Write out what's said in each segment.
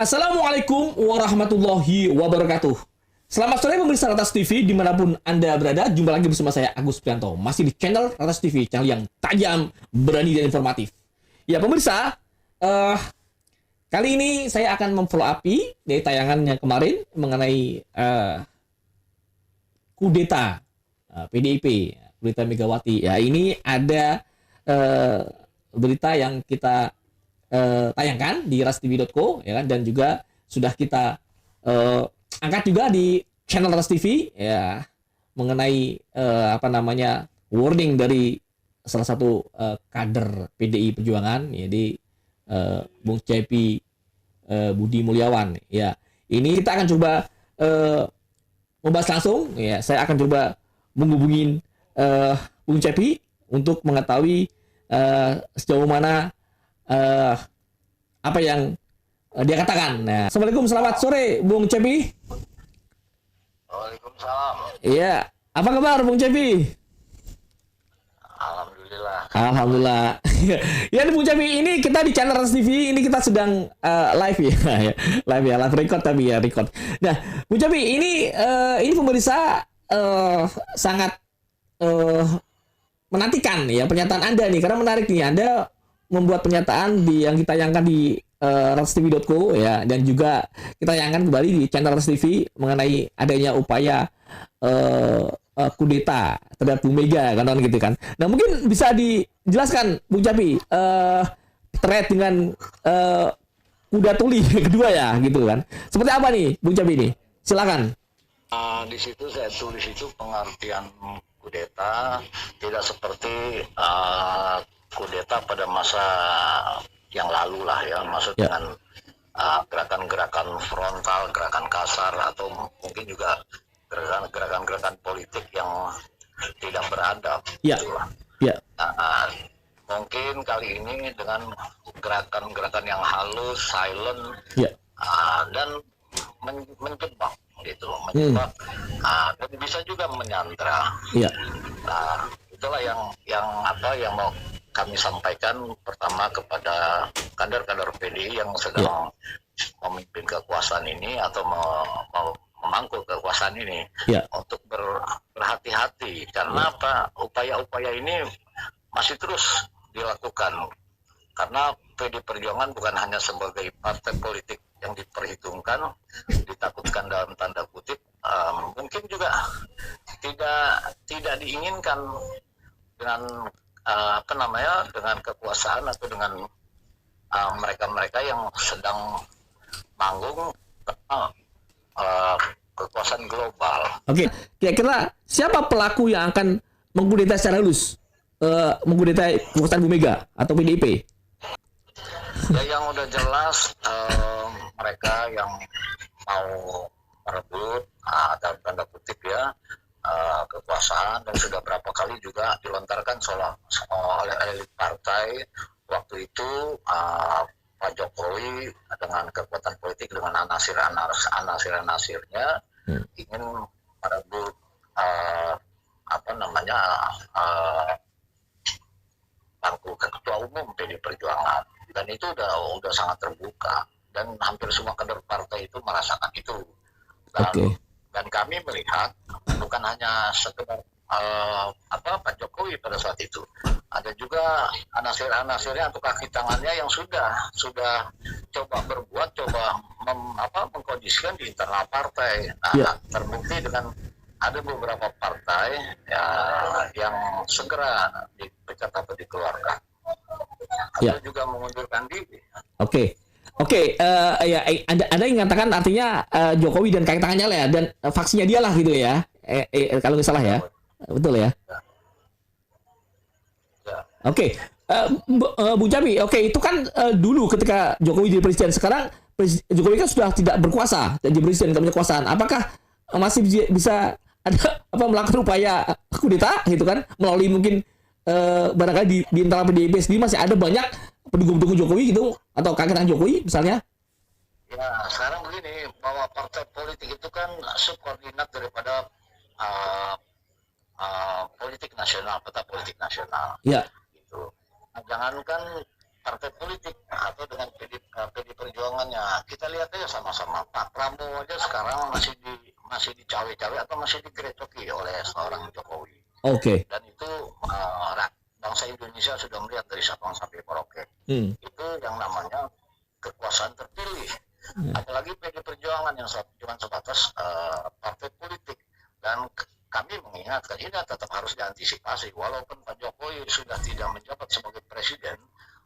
Assalamualaikum warahmatullahi wabarakatuh. Selamat sore pemirsa Ratas TV dimanapun Anda berada. Jumpa lagi bersama saya Agus Prianto. Masih di channel Ratas TV, channel yang tajam, berani dan informatif. Ya pemirsa, kali ini saya akan memfollow up dari tayangannya kemarin mengenai kudeta PDIP, kudeta Megawati. Ya ini ada berita yang kita tayangkan di rastv.co ya kan, dan juga sudah kita angkat juga di channel Ras TV ya mengenai warning dari salah satu kader PDI Perjuangan ya di Bung Cepi Budi Mulyawan ya. Ini kita akan coba membahas langsung ya. Saya akan coba menghubungin Bung Cepi untuk mengetahui sejauh mana apa yang dia katakan. Nah, Assalamualaikum, selamat sore Bung Cepi. Waalaikumsalam. Iya, apa kabar Bung Cepi? Alhamdulillah. Alhamdulillah. Ya Bung Cepi, ini kita di channel Ras TV, ini kita sedang live ya, live record tapi ya record. Nah, Bung Cepi, ini pemirsa sangat menantikan ya pernyataan Anda nih, karena menarik nih, Anda membuat pernyataan yang ditayangkan di rastv.co ya, dan juga kita tayangkan kembali di channel Ras TV mengenai adanya upaya kudeta terhadap Bu Mega kan gitu kan. Nah, mungkin bisa dijelaskan Bung Cepi terkait dengan kuda tuli kedua ya gitu kan. Seperti apa nih Bung Cepi ini? Silakan. Di situ saya tulis itu pengertian kudeta tidak seperti kudeta pada masa yang lalu lah ya, maksud dengan gerakan-gerakan frontal, gerakan kasar, atau mungkin juga gerakan-gerakan politik yang tidak beradab. Ya. Itulah. Ya. Mungkin kali ini dengan gerakan-gerakan yang halus, silent, dan menjebak gitu, menjebak, dan bisa juga menyandra. Ya. Nah, itulah yang mau kami sampaikan pertama kepada kader-kader PDI yang sedang memimpin kekuasaan ini atau memangku kekuasaan ini, untuk berhati-hati karena upaya-upaya ini masih terus dilakukan, karena PDI Perjuangan bukan hanya sebagai partai politik yang diperhitungkan, ditakutkan dalam tanda kutip, mungkin juga tidak diinginkan dengan dengan kekuasaan atau dengan mereka-mereka yang sedang manggung kekuasaan global. Oke, kira-kira siapa pelaku yang akan mengkudeta secara halus, mengkudeta kekuasaan Bu Mega atau PDIP? Ya, yang udah jelas mereka yang mau merebut dalam tanda kutip ya kekuasaan, dan sudah berapa kali juga dilontarkan oleh elit partai waktu itu. Pak Jokowi dengan kekuatan politik, dengan anasir-anasirnya ingin merebut bangku ketua umum PDI Perjuangan, dan itu udah sangat terbuka dan hampir semua kader partai itu merasakan itu. Dan kami melihat bukan hanya sekedar Pak Jokowi pada saat itu, ada juga anasir-anasirnya atau kaki tangannya yang sudah coba berbuat, mengkondisikan di internal partai. Nah, terbukti dengan ada beberapa partai yang segera dipecat atau dikeluarkan, atau juga mengundurkan diri. Oke, Anda yang mengatakan artinya Jokowi dan kaki tangannya lah ya, dan faksinya dia lah gitu ya, kalau nggak salah ya, betul ya? Oke, Bung Cepi, itu kan dulu ketika Jokowi jadi presiden, sekarang Jokowi kan sudah tidak berkuasa, jadi presiden, tidak punya kekuasaan. Apakah masih bisa ada melakukan upaya kudeta gitu kan, melalui mungkin barangkali di internal PDIP sendiri masih ada banyak pendukung Jokowi gitu, atau kaki tangan Jokowi misalnya? Ya, sekarang begini, bahwa partai politik itu kan subordinat daripada politik nasional, peta politik nasional. Ya. Gitu. Nah, jangankan partai politik atau dengan PD Perjuangannya. Kita lihat aja sama-sama. Pak Prabowo aja sekarang masih dicawe-cawe atau masih digerecoki oleh seorang Jokowi. Oke. Dan itu bangsa Indonesia sudah melihat dari Sabang sampai Merauke. Itu yang namanya kekuasaan terpilih. Apalagi PD Perjuangan yang cuma sebatas partai politik. Dan kami mengingatkan ini tetap harus diantisipasi. Walaupun Pak Jokowi sudah tidak menjabat sebagai presiden,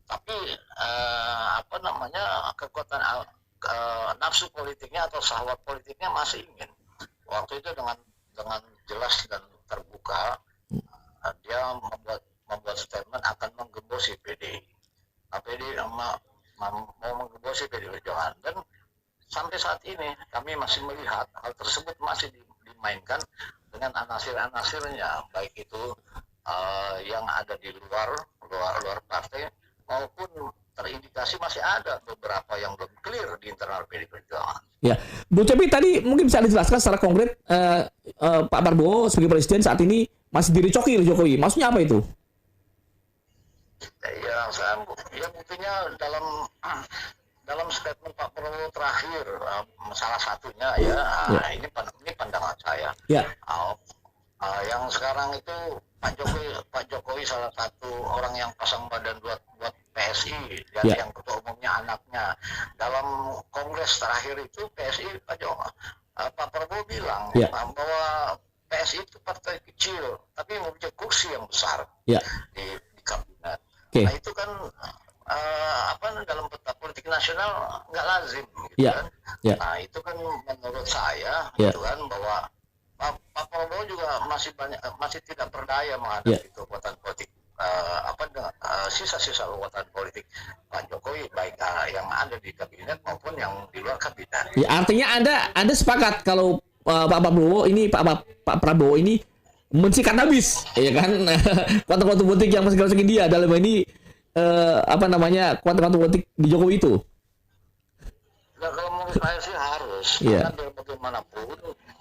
tapi kekuatan nafsu politiknya atau syahwat politiknya masih ingin. Waktu itu dengan jelas dan terbuka dia membuat statement akan menggembosi PDI. PDI mau menggembosi PDI Perjuangan, dan sampai saat ini kami masih melihat hal tersebut masih dimainkan dengan anasir-anasirnya, baik itu yang ada di luar partai maupun terindikasi masih ada beberapa yang belum clear di internal PDI Perjuangan. Ya, Bu Cepi tadi mungkin bisa dijelaskan secara konkret Pak Prabowo sebagai presiden saat ini masih direcoki oleh Jokowi. Maksudnya apa itu? Ya buktinya dalam statement Pak Prabowo terakhir, salah satunya ini pandangan saya. Ya. Yang sekarang itu Pak Jokowi salah satu orang yang pasang badan buat PSI, dan yang ketua umumnya anaknya. Dalam kongres terakhir itu PSI Pak Prabowo bilang bahwa PSI itu partai kecil tapi mempunyai kursi yang besar di kabinet. Nah itu kan dalam peta politik nasional nggak lazim, gitu kan. Nah itu kan menurut saya, gitu kan, bahwa Pak Prabowo juga masih tidak berdaya menghadapi kekuatan politik sisa-sisa kekuatan politik Pak Jokowi, baik yang ada di kabinet maupun yang di luar kabinet. Ya, artinya Anda sepakat kalau Pak Prabowo ini mensikat habis, ya kan, kuantum politik yang masih gak dia dalam ini kuantum politik di Jokowi itu. Nah, kalau menurut saya sih harus, karena bagaimanapun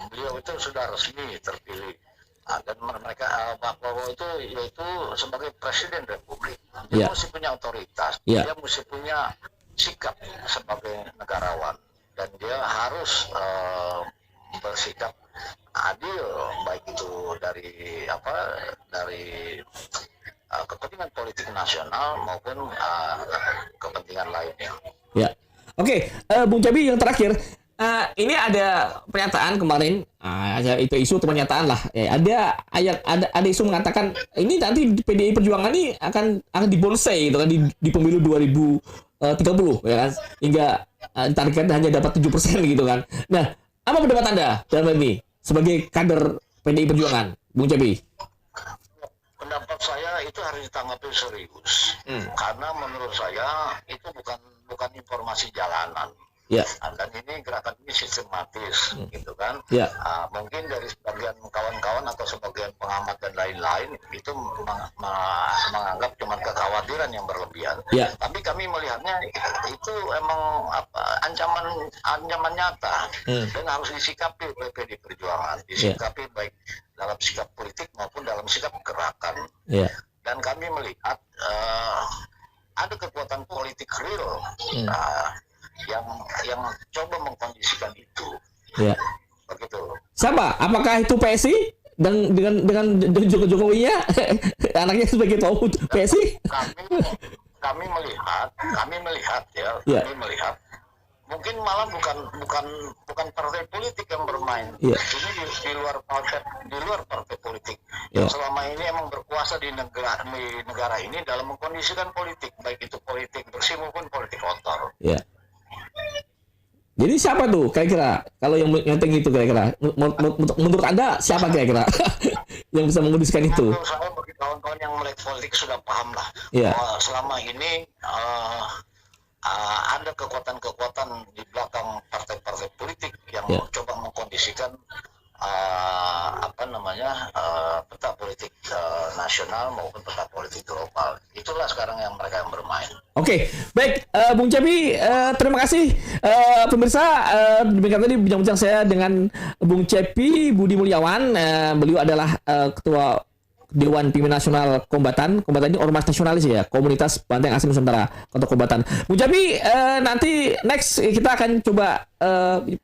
beliau itu sudah resmi terpilih. Dan mereka Pak Prabowo itu yaitu sebagai presiden Republik, dia mesti punya otoritas, dia mesti punya sikap sebagai negarawan, dan dia harus bersikap adil, baik itu dari kepentingan politik nasional maupun kepentingan lainnya. Ya, oke, Bung Cepi yang terakhir. Ini ada pernyataan kemarin, itu isu atau pernyataan lah. Ada isu mengatakan ini nanti PDI Perjuangan ini akan dibonsai gitu kan di pemilu 2030, ya kan, hingga targetnya hanya dapat 7% gitu kan. Nah, apa pendapat Anda dalam ini sebagai kader PDI Perjuangan, Bung Cepi? Pendapat saya itu harus ditanggapi serius, karena menurut saya itu bukan informasi jalanan. Dan ini gerakan ini sistematis, gitu kan. Mungkin dari sebagian kawan-kawan atau sebagian pengamat dan lain-lain itu menganggap cuma kekhawatiran yang berlebihan. Tapi kami melihatnya itu emang ancaman nyata, dan harus disikapi oleh PDI Perjuangan, disikapi baik dalam sikap politik maupun dalam sikap gerakan. Dan kami melihat ada kekuatan politik real yang coba mengkondisikan itu. Begitu. Siapa? Apakah itu PSI dengan Jokowinya anaknya sebagai ketua PSI? Kami melihat mungkin malah bukan partai politik yang bermain. Ini di luar partai politik yang selama ini emang berkuasa di negara ini dalam mengkondisikan politik, baik itu politik bersih maupun politik kotor. Jadi siapa tuh kira-kira kalau yang nyenteng itu kira-kira menurut Anda siapa kira-kira yang bisa mengkondisikan itu? Menurut saya bagi kawan-kawan yang melek politik sudah paham lah bahwa selama ini ada kekuatan-kekuatan di belakang partai-partai politik yang coba mengkondisikan peta politik nasional maupun peta politik global. Itulah sekarang yang mereka yang bermain. Oke, baik, Bung Cepi, terima kasih pemirsa. Demikian tadi bincang-bincang saya dengan Bung Cepi Budi Mulyawan. Beliau adalah ketua Dewan Pimpinan Nasional Kombatan. Kombatan ini ormas nasionalis ya, Komunitas Banteng Asli Nusantara atau Kombatan. Bung Capi, nanti next kita akan coba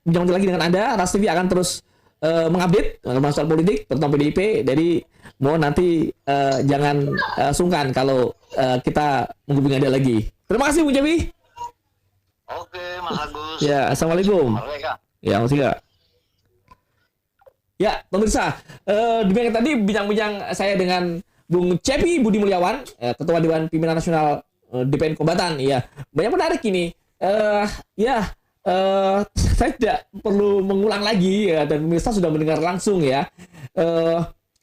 bincang lagi dengan Anda. Ras TV akan terus mengupdate masalah politik, terutama PDIP. Jadi mohon nanti jangan sungkan kalau kita menghubungi Anda lagi. Terima kasih Bung Capi. Oke, Mas Agus. Ya, assalamualaikum. Merdeka. Ya, Mas. Ya, pemirsa, demikian tadi bincang-bincang saya dengan Bung Cepi Budi Mulyawan, Ketua Dewan Pimpinan Nasional DPN Kombatan. Ya, banyak menarik ini. Saya tidak perlu mengulang lagi ya, dan pemirsa sudah mendengar langsung ya.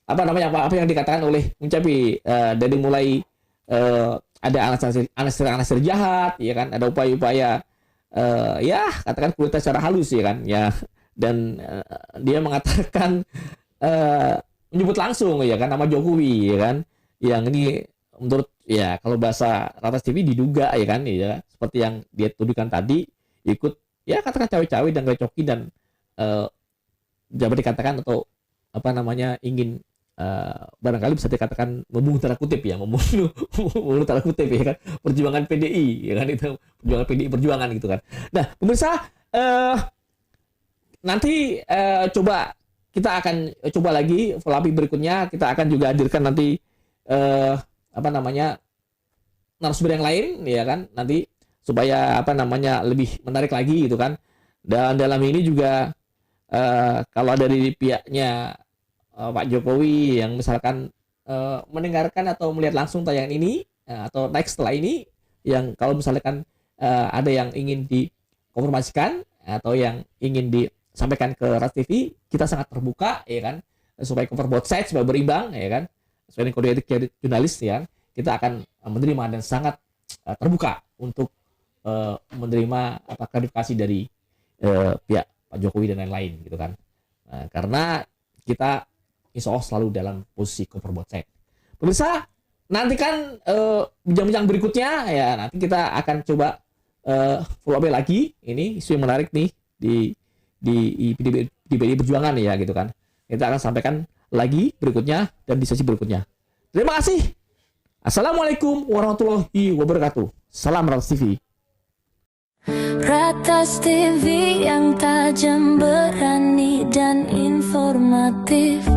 Apa yang dikatakan oleh Bung Cepi, dari mulai ada anasir jahat, ya kan, ada upaya-upaya katakan kudeta secara halus ya kan, ya, dan dia mengatakan menyebut langsung ya kan nama Jokowi ya kan, yang ini menurut ya kalau bahasa Ratas TV diduga ya kan, ya seperti yang dia tuduhkan tadi, ikut ya katakan cawe-cawe dan recoki dan dapat dikatakan atau apa namanya ingin barangkali bisa dikatakan membunuh tanda kutip ya, membunuh tanda kutip ya kan, perjuangan PDI ya kan, itu perjuangan PDI perjuangan gitu kan. Nah pemirsa, nanti coba kita akan coba lagi follow-up berikutnya, kita akan juga hadirkan nanti narasumber yang lain ya kan, nanti supaya lebih menarik lagi gitu kan. Dan dalam ini juga kalau dari pihaknya Pak Jokowi yang misalkan mendengarkan atau melihat langsung tayangan ini atau next setelah ini, yang kalau misalkan ada yang ingin dikonfirmasikan atau yang ingin disampaikan ke Ras TV, kita sangat terbuka ya kan, supaya cover both sides, supaya berimbang ya kan, sesuai dengan kode etik jurnalis ya, kita akan menerima dan sangat terbuka untuk menerima klarifikasi dari pihak Pak Jokowi dan lain-lain gitu kan. Karena kita insya Allah selalu dalam posisi cover both side. Pemirsa, nantikan bincang-bincang berikutnya ya, nanti kita akan coba follow up lagi ini isu yang menarik nih di PDI Perjuangan ya gitu kan. Kita akan sampaikan lagi berikutnya dan di sesi berikutnya. Terima kasih. Assalamualaikum warahmatullahi wabarakatuh. Salam Ratas TV. Ratas TV yang tajam, berani dan informatif.